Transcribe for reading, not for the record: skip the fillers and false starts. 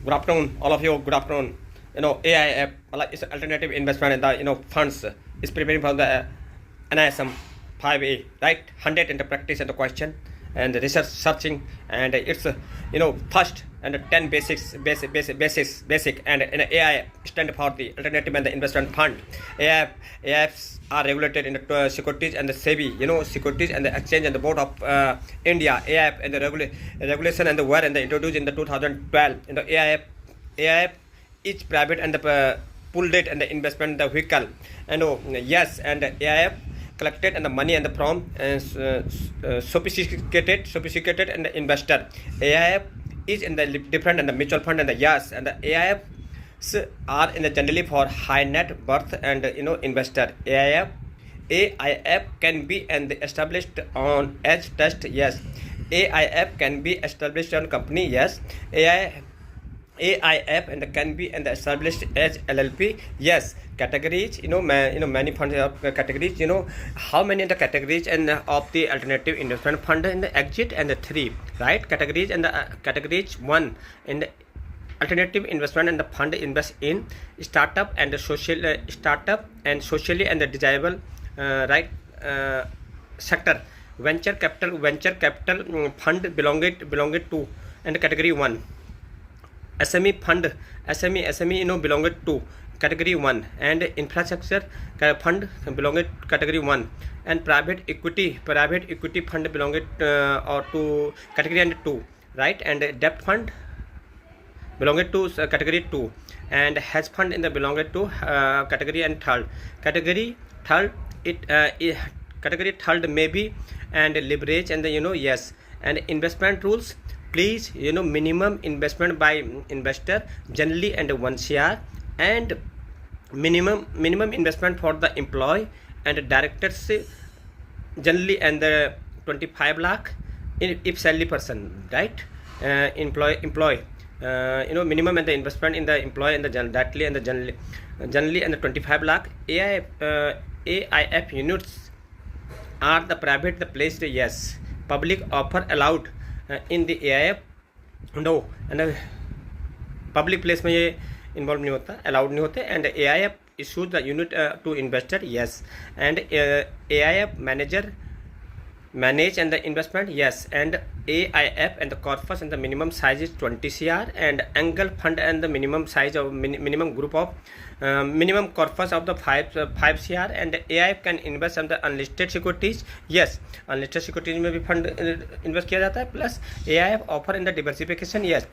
Good afternoon, all of you. Good afternoon. AIF, like it's alternative investment in the funds is preparing for the NISM 5A, right? 100 in the practice and the question and the research searching, and it's first and the 10 basic and AIF stand for the alternative and the investment fund. AIFs are regulated in the securities and the SEBI, securities and the exchange and the board of India. AIF and the regulation and the were and the introduced in the 2012 in the AIF is private and the pool date and the investment the vehicle, and yes, and AIF collected and the money and the from sophisticated and the investor. AIF is in the different and the mutual fund and the yes, and the AIFs are in the generally for high net worth and investor. AIF can be and established on as trust, yes. AIF can be established on company, yes. AIF and can be and established as LLP, yes. Categories, many funds of categories. How many the categories and of the alternative investment fund in the exit and the 3, right? Categories and the categories 1 in the alternative investment and the fund invest in startup and the social startup and socially and the desirable right sector. Venture capital fund belonging to and category 1. SME fund, SME belonging to category 1, and infrastructure fund belonging to category 1, and private equity fund belonging or to category 2, right? And debt fund belonging to category 2, and hedge fund in the belonging to category and third. Category third may be and leverage and the yes, and investment rules. Please, minimum investment by investor generally and 1 CR, and minimum investment for the employee and directors generally and the 25 lakh if salary person, right? Employee minimum and the investment in the employee and the directly and the generally and the 25 lakh. AIF units are the private the placed, yes. Public offer allowed in the AIF, no, and public place में ये involve नहीं होता, allowed नहीं होते. And AIF issues the unit to investor, yes. And AIF manage and the investment, yes. And AIF and the corpus and the minimum size is 20 CR, and angle fund and the minimum size of minimum group of minimum corpus of the 5 CR, and AIF can invest on the unlisted securities, yes. Unlisted securities में भी fund invest किया जाता है, plus AIF offer in the diversification, yes.